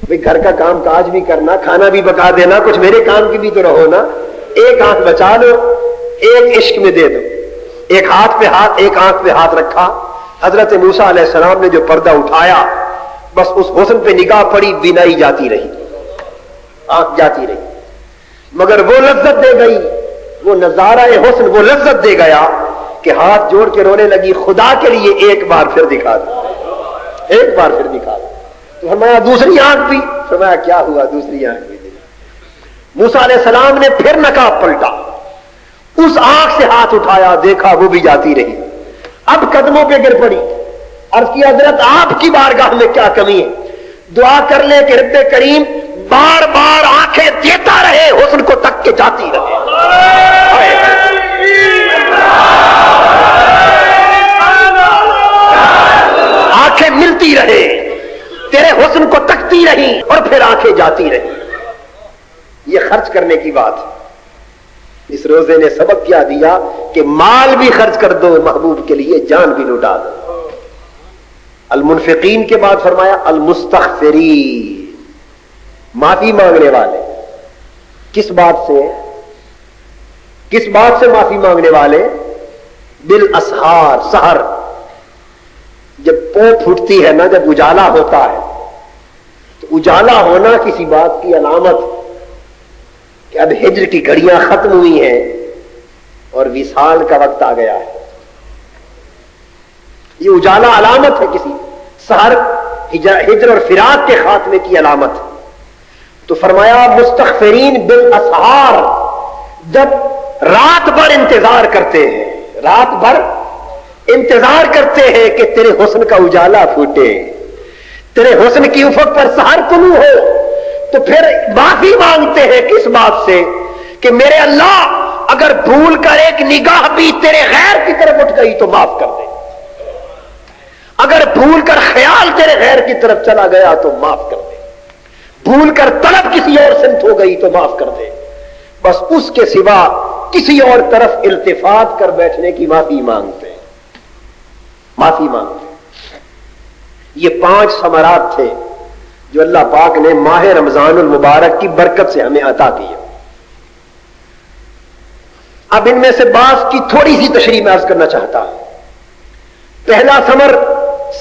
بھئی گھر کا کام کاج بھی کرنا, کھانا بھی پکا دینا, کچھ میرے کام کی بھی تو رہو نا. ایک آنکھ بچا لو, ایک عشق میں دے دو. ایک آنکھ پہ ہاتھ رکھا. حضرت موسیٰ علیہ السلام نے جو پردہ اٹھایا, بس اس حسن پہ نگاہ پڑی, بینائی جاتی رہی, آنکھ جاتی رہی. مگر وہ لذت دے گئی, وہ نظارہ حسن وہ لذت دے گیا کہ ہاتھ جوڑ کے رونے لگی, خدا کے لیے ایک بار پھر دکھا دو, ایک بار پھر دکھا دو. تو فرمایا دوسری آنکھ بھی. فرمایا کیا ہوا؟ دوسری آنکھ بھی. موسیٰ علیہ السلام نے پھر نقاب پلٹا, اس آنکھ سے ہاتھ اٹھایا, دیکھا وہ بھی جاتی رہی. اب قدموں پہ گر پڑی, عرض کی حضرت آپ کی بارگاہ میں کیا کمی ہے؟ دعا کر لے کہ رب کریم بار بار آنکھیں دیتا رہے, حسن کو تک کے جاتی رہے. آنکھیں ملتی رہے, تیرے حسن کو تکتی رہی, اور پھر آنکھیں جاتی رہی. یہ خرچ کرنے کی بات. اس روزے نے سبق کیا دیا کہ مال بھی خرچ کر دو محبوب کے لیے, جان بھی لوٹا دو. المنفقین کے بعد فرمایا المستغفرین, معافی مانگنے والے. کس بات سے معافی مانگنے والے؟ بالاسحار, سحر جب پو پھوٹتی ہے نا, جب اجالا ہوتا ہے, تو اجالا ہونا کسی بات کی علامت کہ اب ہجر کی گھڑیاں ختم ہوئی ہیں اور وصال کا وقت آ گیا ہے. یہ اجالا علامت ہے کسی سحر, ہجر اور فراق کے خاتمے کی علامت. تو فرمایا مستغفرین بالاسحار, جب رات بھر انتظار کرتے ہیں, رات بھر انتظار کرتے ہیں کہ تیرے حسن کا اجالا پھوٹے, تیرے حسن کی افق پر سحر طلوع ہو, تو پھر معافی مانگتے ہیں کس بات سے کہ میرے اللہ اگر بھول کر ایک نگاہ بھی تیرے غیر کی طرف اٹھ گئی تو معاف کر دے, اگر بھول کر خیال تیرے غیر کی طرف چلا گیا تو معاف کر دے, بھول کر طلب کسی اور سمت ہو گئی تو معاف کر دے. بس اس کے سوا کسی اور طرف التفات کر بیٹھنے کی معافی مانگتے ہیں, معافی مانگتے ہیں. یہ 5 ثمرات تھے جو اللہ پاک نے ماہ رمضان المبارک کی برکت سے ہمیں عطا کیا. اب ان میں سے بعض کی تھوڑی سی تشریح میں عرض کرنا چاہتا ہوں. پہلا ثمر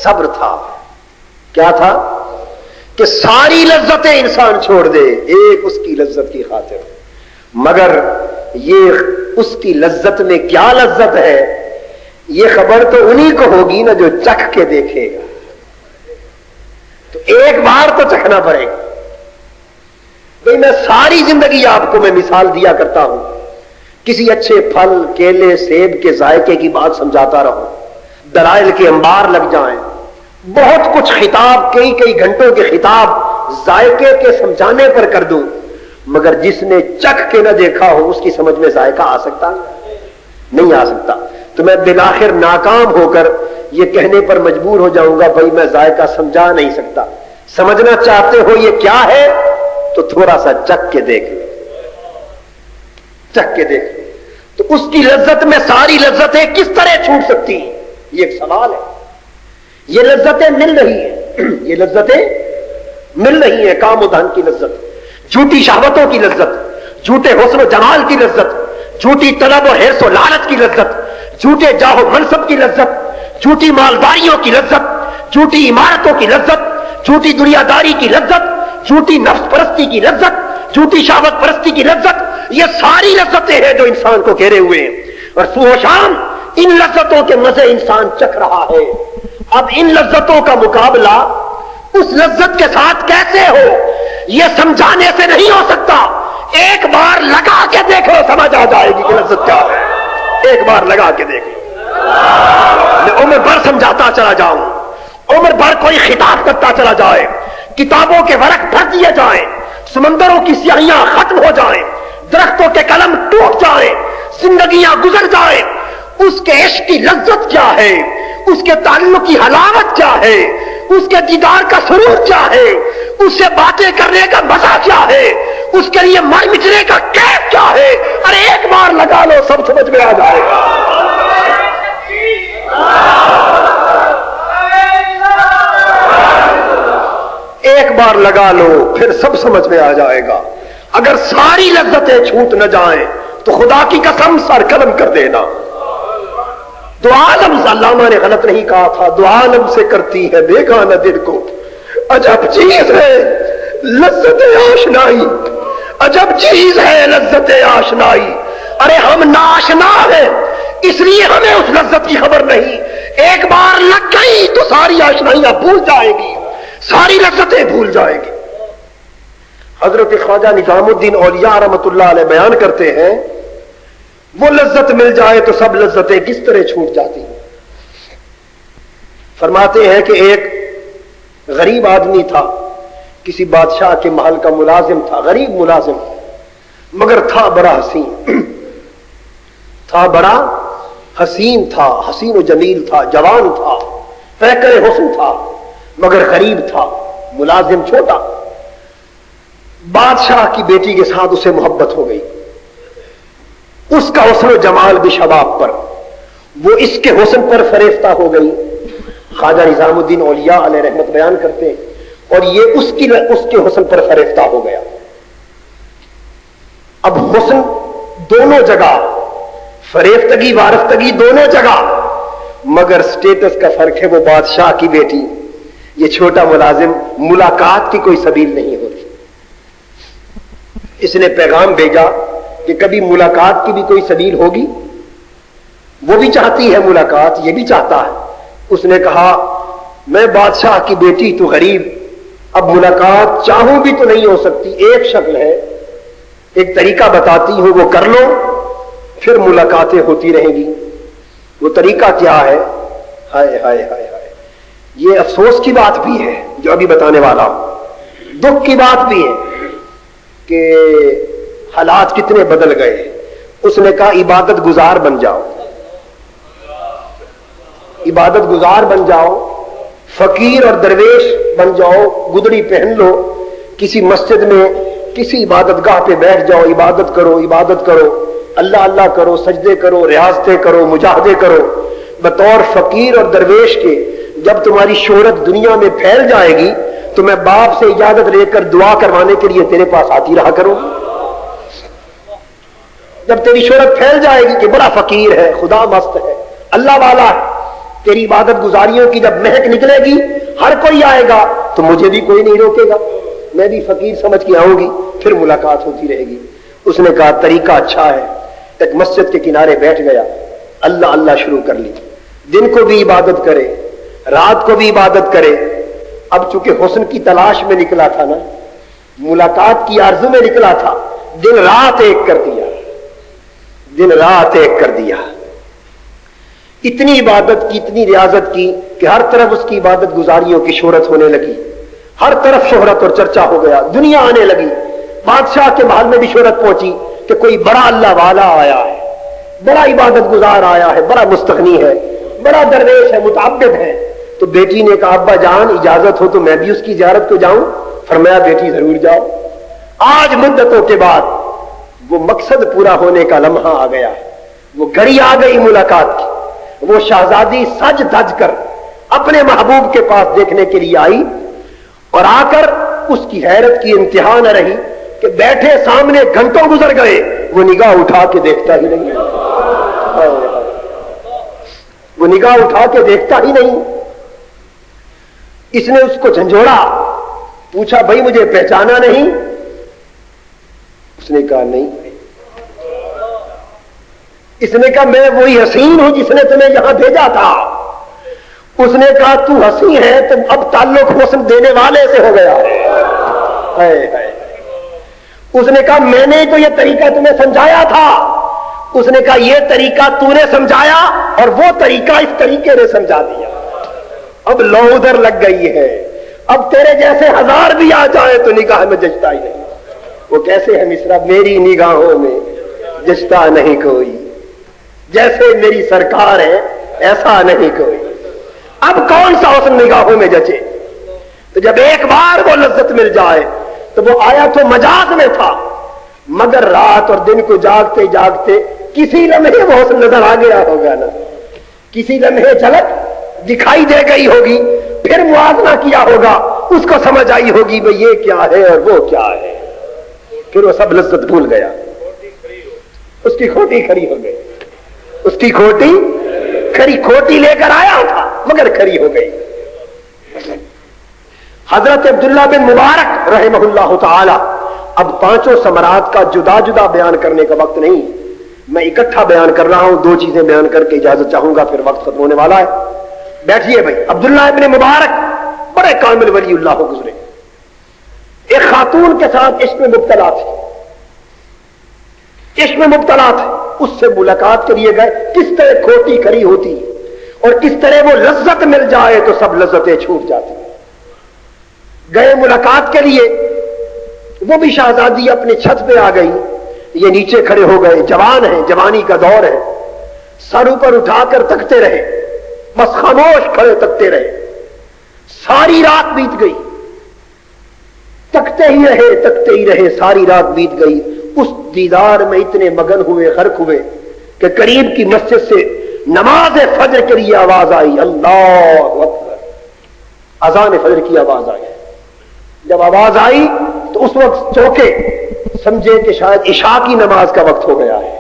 صبر تھا. کیا تھا؟ کہ ساری لذتیں انسان چھوڑ دے ایک اس کی لذت کی خاطر. مگر یہ اس کی لذت میں کیا لذت ہے, یہ خبر تو انہی کو ہوگی نا جو چکھ کے دیکھے گا. تو ایک بار تو چکھنا پڑے گا. بھئی میں ساری زندگی آپ کو میں مثال دیا کرتا ہوں, کسی اچھے پھل, کیلے, سیب کے ذائقے کی بات سمجھاتا رہوں, دلائل کے انبار لگ جائیں, بہت کچھ خطاب, کئی گھنٹوں کے خطاب ذائقے کے سمجھانے پر کر دوں, مگر جس نے چکھ کے نہ دیکھا ہو اس کی سمجھ میں ذائقہ آ سکتا نہیں آ سکتا. تو میں بالآخر ناکام ہو کر یہ کہنے پر مجبور ہو جاؤں گا بھائی میں ذائقہ سمجھا نہیں سکتا. سمجھنا چاہتے ہو یہ کیا ہے تو تھوڑا سا چکھ کے دیکھ لو, چکھ کے دیکھ لو. تو اس کی لذت میں ساری لذتیں کس طرح چھوٹ سکتی ہیں, یہ ایک سوال ہے. یہ لذتیں مل رہی ہیں, یہ لذتیں مل رہی ہیں. کام و دھن کی لذت, جھوٹی شہوتوں کی لذت, جھوٹے حسن و جمال کی لذت, جھوٹی طلب و حرص و لالچ کی لذت, جھوٹے جاہ و منصب کی لذت, جھوٹی مالداریوں کی لذت, جھوٹی عمارتوں کی لذت, جھوٹی دنیا داری کی لذت, جھوٹی نفس پرستی کی لذت, جھوٹی شہوت پرستی کی لذت, یہ ساری لذتیں ہیں جو انسان کو گھیرے ہوئے ہیں. اور صبح و شام ان لذتوں کے مزے انسان چکھ رہا ہے. اب ان لذتوں کا مقابلہ اس لذت کے ساتھ کیسے ہو, یہ سمجھانے سے نہیں ہو سکتا. ایک بار لگا کے دیکھو, سمجھ آ جائے گی کہ لذت کیا ہے. ایک بار لگا کے دیکھو. میں عمر بھر سمجھاتا چلا جاؤں, عمر بھر کوئی خطاب کرتا چلا جائے, کتابوں کے ورق بھر دیے جائیں، سمندروں کی سیاہیاں ختم ہو جائیں، درختوں کے قلم ٹوٹ جائیں، زندگیاں گزر جائیں، اس کے عشق کی لذت کیا ہے، اس کے تعلق کی حلاوت کیا ہے، اس کے دیدار کا سرور کیا ہے، اس سے باتیں کرنے کا مزہ کیا ہے، اس کے لیے مر مٹنے کا کیف کیا ہے، ارے ایک بار لگا لو سب سمجھ میں آ جائے گا۔ ایک بار لگا لو پھر سب سمجھ میں آ جائے گا۔ اگر ساری لذتیں چھوٹ نہ جائیں تو خدا کی قسم سر قلم کر دینا۔ دو عالم، علامہ نے غلط نہیں کہا تھا، دو عالم سے کرتی ہے بیگانہ دل کو، عجب چیز ہے لذت آشنائی، عجب چیز ہے لذت آشنائی۔ ارے ہم ناشنا ہیں اس لیے ہمیں اس لذت کی خبر نہیں، ایک بار لگ گئی تو ساری آشنائیاں بھول جائے گی، ساری لذتیں بھول جائے گی۔ حضرت خواجہ نظام الدین اولیاء رحمۃ اللہ علیہ بیان کرتے ہیں، وہ لذت مل جائے تو سب لذتیں کس طرح چھوٹ جاتی ہیں۔ فرماتے ہیں کہ ایک غریب آدمی تھا، کسی بادشاہ کے محل کا ملازم تھا، غریب ملازم، مگر تھا بڑا حسین، تھا بڑا حسین تھا، حسین و جمیل تھا، جوان تھا، پیکر حسن تھا، مگر غریب تھا، ملازم چھوٹا۔ بادشاہ کی بیٹی کے ساتھ اسے محبت ہو گئی، اس کا حسن و جمال بھی شباب پر، وہ اس کے حسن پر فریفتہ ہو گئی۔ خواجہ نظام الدین اولیاء علیہ رحمت بیان کرتے ہیں، اور یہ اس کے حسن پر فریفتہ ہو گیا۔ اب حسن دونوں جگہ، فریفتگی وارفتگی دونوں جگہ، مگر سٹیٹس کا فرق ہے، وہ بادشاہ کی بیٹی، یہ چھوٹا ملازم، ملاقات کی کوئی سبیل نہیں ہوتی۔ اس نے پیغام بھیجا کہ کبھی ملاقات کی بھی کوئی سبیل ہوگی، وہ بھی چاہتی ہے ملاقات، یہ بھی چاہتا ہے۔ اس نے کہا میں بادشاہ کی بیٹی تو غریب، اب ملاقات چاہوں بھی تو نہیں ہو سکتی، ایک شکل ہے، ایک طریقہ بتاتی ہوں وہ کر لو، پھر ملاقاتیں ہوتی رہیں گی۔ وہ طریقہ کیا ہے؟ ہائے ہائے ہائے ہائے، یہ افسوس کی بات بھی ہے جو ابھی بتانے والا ہوں، دکھ کی بات بھی ہے کہ حالات کتنے بدل گئے۔ اس نے کہا عبادت گزار بن جاؤ، عبادت گزار بن جاؤ، فقیر اور درویش بن جاؤ، گدڑی پہن لو، کسی مسجد میں کسی عبادت گاہ پہ بیٹھ جاؤ، عبادت کرو، عبادت کرو، اللہ اللہ کرو، سجدے کرو، ریاضتیں کرو، مجاہدے کرو، بطور فقیر اور درویش کے۔ جب تمہاری شہرت دنیا میں پھیل جائے گی تو میں باپ سے اجازت لے کر دعا کروانے کے لیے تیرے پاس آتی رہا کروں۔ جب تیری شہرت پھیل جائے گی کہ بڑا فقیر ہے، خدا مست ہے، اللہ والا ہے، تیری عبادت گزاریوں کی جب مہک نکلے گی، ہر کوئی آئے گا تو مجھے بھی کوئی نہیں روکے گا، میں بھی فقیر سمجھ کے آؤں گی، پھر ملاقات ہوتی رہے گی۔ اس نے کہا طریقہ اچھا ہے، ایک مسجد کے کنارے بیٹھ گیا، اللہ اللہ شروع کر لی، دن کو بھی عبادت کرے، رات کو بھی عبادت کرے۔ اب چونکہ حسن کی تلاش میں نکلا تھا نا، ملاقات کی آرزو میں نکلا تھا، دن رات ایک کر دیا، دن رات ایک کر دیا، اتنی عبادت کی، اتنی ریاضت کی کہ ہر طرف اس کی عبادت گزاریوں کی شہرت ہونے لگی، ہر طرف شہرت اور چرچا ہو گیا، دنیا آنے لگی، بادشاہ کے محل میں بھی شہرت پہنچی کہ کوئی بڑا اللہ والا آیا ہے، بڑا عبادت گزار آیا ہے، بڑا مستغنی ہے، بڑا درویش ہے، متعبد ہے۔ تو بیٹی نے کہا ابا جان اجازت ہو تو میں بھی اس کی زیارت کو جاؤں؟ فرمایا بیٹی ضرور جاؤ۔ آج مدتوں کے بعد وہ مقصد پورا ہونے کا لمحہ آ گیا، وہ گھڑی آ گئی ملاقات کی۔ وہ شہزادی سج دھج کر اپنے محبوب کے پاس دیکھنے کے لیے آئی، اور آ کر اس کی حیرت کی انتہا نہ رہی کہ بیٹھے سامنے گھنٹوں گزر گئے، وہ نگاہ اٹھا کے دیکھتا ہی نہیں، وہ نگاہ اٹھا کے دیکھتا ہی نہیں۔ اس نے اس کو جھنجھوڑا، پوچھا بھائی مجھے پہچانا نہیں؟ اس نے کہا نہیں۔ اس نے کہا میں وہی حسین ہوں جس نے تمہیں یہاں بھیجا تھا۔ اس نے کہا تو حسین ہے تو اب تعلق حسن دینے والے سے ہو گیا۔ اس نے کہا میں نے تو یہ طریقہ تمہیں سمجھایا تھا۔ اس نے کہا یہ طریقہ تو نے سمجھایا اور وہ طریقہ اس طریقے نے سمجھا دیا۔ اب لو ادھر لگ گئی ہے، اب تیرے جیسے ہزار بھی آ جائے تو نگاہ میں جچتا ہی نہیں. وہ کیسے ہے مصرع؟ میری نگاہوں میں جچتا نہیں کوئی، جیسے میری سرکار ہے ایسا نہیں کوئی. اب کون سا حسن نگاہوں میں جچے؟ تو جب ایک بار وہ لذت مل جائے تو وہ آیا تو مجاز میں تھا، مگر رات اور دن کو جاگتے جاگتے کسی لمحے وہ حسن نظر آ گیا ہوگا نا، کسی لمحے جھلک دکھائی دے گئی ہوگی، پھر موازنہ کیا ہوگا، اس کو سمجھ آئی ہوگی بھئی یہ کیا ہے اور وہ کیا ہے، پھر وہ سب لذت بھول گیا. اس کی کھوٹی کھری ہو گئی، اس کی کھوٹی کھری. کھوٹی لے کر آیا تھا مگر کھری ہو گئی. حضرت عبداللہ بن مبارک رحمہ اللہ تعالی. اب پانچوں ثمرات کا جدا جدا بیان کرنے کا وقت نہیں، میں اکٹھا بیان کر رہا ہوں. دو چیزیں بیان کر کے اجازت چاہوں گا، پھر وقت ختم ہونے والا ہے. بیٹھیے بھائی. عبداللہ ابن مبارک بڑے کامل ولی اللہ ہو گزرے. ایک خاتون کے ساتھ عشق میں مبتلا تھے، عشق میں مبتلا تھے. اس سے ملاقات کے لیے گئے. کس طرح کھوٹی کھری ہوتی اور کس طرح وہ لذت مل جائے تو سب لذتیں چھوٹ جاتی. گئے ملاقات کے لیے. وہ بھی شہزادی اپنے چھت پہ آ گئی، یہ نیچے کھڑے ہو گئے. جوان ہیں، جوانی کا دور ہے. سر اوپر اٹھا کر تکتے رہے، بس خاموش کھڑے تکتے رہے. ساری رات بیت گئی، تکتے ہی رہے تکتے ہی رہے. ساری رات بیت گئی. اس دیدار میں اتنے مگن ہوئے، غرق ہوئے کہ قریب کی مسجد سے نماز فجر کے لیے آواز آئی. اللہ اکبر. اذان فجر کی آواز آئی. جب آواز آئی تو اس وقت چوکے، سمجھے کہ شاید عشاء کی نماز کا وقت ہو گیا ہے.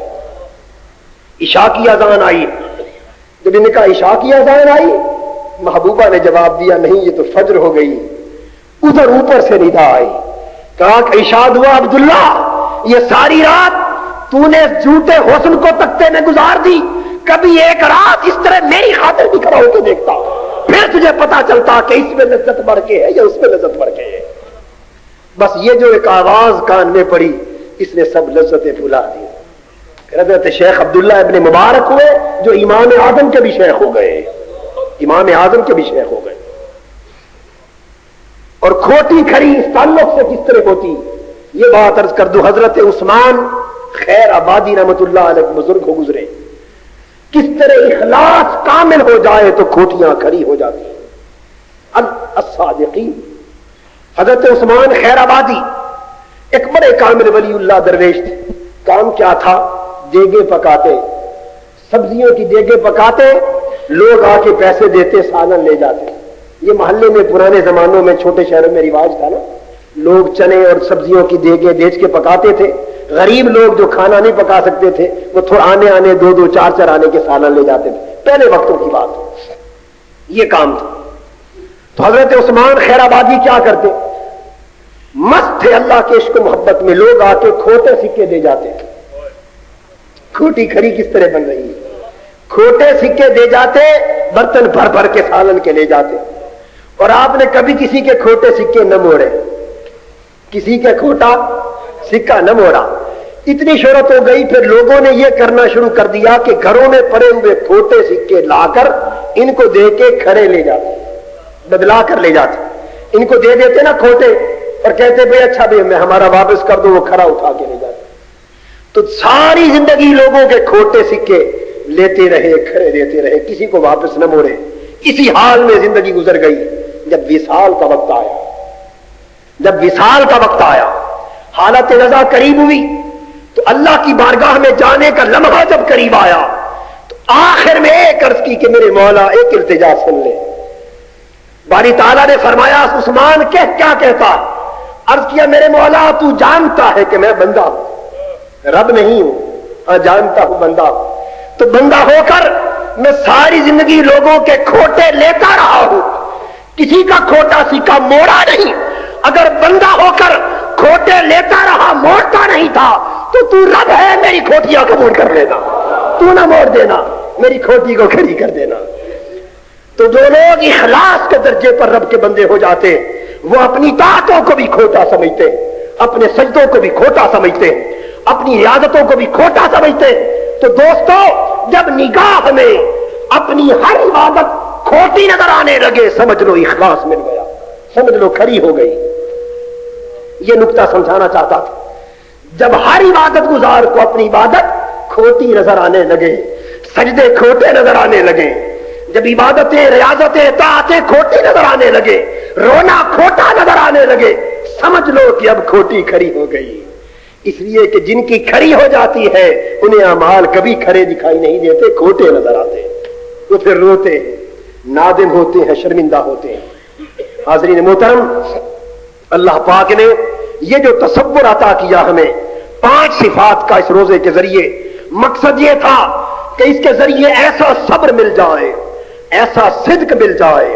عشاء کی اذان آئی. جب انہوں نے کہا عشاء کی اذان آئی، محبوبہ نے جواب دیا نہیں، یہ تو فجر ہو گئی. ادھر اوپر سے ندا آئی. کہا کہ ارشاد ہوا عبداللہ، یہ ساری رات تو نے جھوٹے حسن کو تکتے میں گزار دی، کبھی ایک رات اس طرح میری خاطر بھی کھڑا ہو کے دیکھتا، پھر تجھے پتا چلتا کہ اس میں لذت بڑھ کے ہے یا اس میں لذت بڑھ کے ہے. بس یہ جو ایک آواز کان میں پڑی، اس نے سب لذتیں بھلا دی. حضرت شیخ عبداللہ ابن مبارک ہوئے جو امام اعظم کے بھی شیخ ہو گئے، امام اعظم کے بھی شیخ ہو گئے. اور کھوٹی کھری اس تعلق سے کس طرح ہوتی، یہ بات عرض کر دوں. حضرت عثمان خیر آبادی رحمت اللہ علیہ بزرگ ہو گزرے. کس طرح اخلاص کامل ہو جائے تو کھوٹیاں کھری ہو جاتی. الصادقین. حضرت عثمان خیر آبادی ایک بڑے کامل ولی اللہ درویش تھے. کام کیا تھا؟ دیگیں پکاتے، سبزیوں کی دیگیں پکاتے، لوگ آ کے پیسے دیتے، سالن لے جاتے. یہ محلے میں پرانے زمانوں میں چھوٹے شہروں میں رواج تھا نا، لوگ چنے اور سبزیوں کی دیگیں بیچ کے پکاتے تھے. غریب لوگ جو کھانا نہیں پکا سکتے تھے وہ تھوڑا آنے دو دو چار چار آنے کے سالن لے جاتے تھے. پہلے وقتوں کی بات، یہ کام تھا. تو حضرت عثمان خیر آبادی کیا کرتے؟ مست تھے اللہ کے عشق و محبت میں. لوگ آ کے کھوٹے سکے دے جاتے. کھوٹی کھری کس طرح بن رہی ہے؟ کھوٹے سکے دے جاتے، برتن بھر بھر کے سالن کے لے جاتے. اور آپ نے کبھی کسی کے کھوٹے سکے نہ موڑے، کسی کے کھوٹا سکہ نہ موڑا. اتنی شہرت ہو گئی، پھر لوگوں نے یہ کرنا شروع کر دیا کہ گھروں میں پڑے ہوئے کھوٹے سکے لا کر ان کو دے کے کھڑے لے جاتے، بدلا کر لے جاتے. ان کو دے دیتے نا کھوٹے اور کہتے بھائی اچھا بھائی میں ہمارا واپس کر دو، وہ کھڑا اٹھا کے لے جاتے. تو ساری زندگی لوگوں کے کھوٹے سکے لیتے رہے، کھڑے دیتے رہے، کسی کو واپس نہ موڑے. اسی حال میں زندگی گزر گئی. جب وصال کا وقت آیا، جب وصال کا وقت آیا، حالت رضا قریب ہوئی، تو اللہ کی بارگاہ میں جانے کا لمحہ جب قریب آیا تو آخر میں ایک عرض کی کہ میرے مولا ایک التجا سن لے. باری تعالیٰ نے فرمایا عثمان کیا کہتا؟ عرض کیا میرے مولا تو جانتا ہے کہ میں بندہ ہوں، رب نہیں ہوں. ہاں جانتا ہوں بندہ ہوں. تو بندہ ہو کر میں ساری زندگی لوگوں کے کھوٹے لیتا رہا ہوں، کسی کا کھوٹا سکہ موڑا نہیں. اگر بندہ ہو کر کھوٹے لیتا رہا، موڑتا نہیں تھا، تو رب ہے، میری کھوٹیاں قبول کر لینا، تو نہ موڑ دینا، میری کھوٹی کو کھڑی کر دینا. تو جو لوگ اخلاص کے درجے پر رب کے بندے ہو جاتے، وہ اپنی طاعتوں کو بھی کھوٹا سمجھتے، اپنے سجدوں کو بھی کھوٹا سمجھتے، اپنی ریاضتوں کو بھی کھوٹا سمجھتے. تو دوستو جب نگاہ میں اپنی ہر عبادت کھوٹی نظر آنے لگے، سمجھ لو اخلاص مل گیا، سمجھ لو کھری ہو گئی. یہ نقطہ سمجھانا چاہتا تھا. جب ہر عبادت گزار کو اپنی عبادت کھوٹی نظر آنے لگے، سجدے کھوٹے نظر آنے لگے، جب عبادتیں ریاضتیں طاعتیں کھوٹی نظر آنے لگے، رونا کھوٹا نظر آنے لگے، سمجھ لو کہ اب کھوٹی کھری ہو گئی. اس لیے کہ جن کی کھری ہو جاتی ہے انہیں اعمال کبھی کھرے دکھائی نہیں دیتے، کھوٹے نظر آتے ہیں. تو پھر روتے ہیں، نادم ہوتے ہیں، شرمندہ ہوتے ہیں. حاضرین محترم، اللہ پاک نے یہ جو تصور عطا کیا ہمیں 5 صفات کا اس روزے کے ذریعے، مقصد یہ تھا کہ اس کے ذریعے ایسا صبر مل جائے، ایسا صدق مل جائے،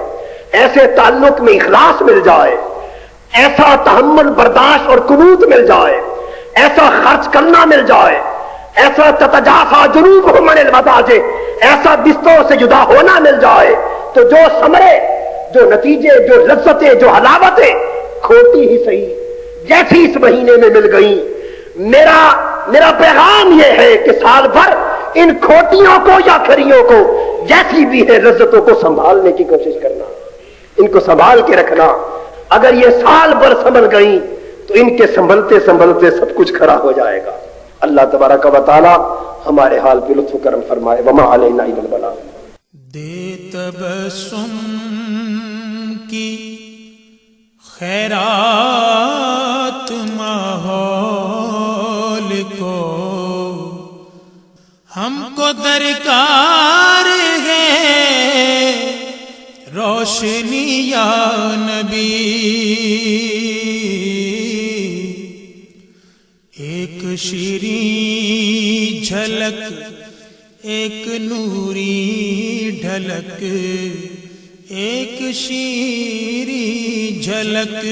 ایسے تعلق میں اخلاص مل جائے، ایسا تحمل برداشت اور قنوت مل جائے، ایسا خرچ کرنا مل جائے، ایسا تتجافا جنوبہم عن المضاجع، ایسا بستروں سے جدا ہونا مل جائے. تو جو ثمرے، جو نتیجے، جو لذتیں، جو حلاوتیں کھوٹی ہی صحیح جیسی اس مہینے میں مل گئیں. میرا پیغام یہ ہے کہ سال بھر ان کھوٹیوں کو یا کھریوں کو جیسی بھی ہے لذتوں کو سنبھالنے کی کوشش کرنا، ان کو سنبھال کے رکھنا. اگر یہ سال بھر سنبھل گئیں تو ان کے سنبھلتے سنبھلتے سب کچھ کھڑا ہو جائے گا. اللہ تبارک و تعالی ہمارے حال پہ لطف و کرم فرمائے. وما علینا الا البلاغ. دے تبسم کی خیرات ماحول کو، ہم کو درکار ہے روشنی یا نبی. ایک شیریں جھلک، ایک نوری ڈھلک، ایک شیریں جھلک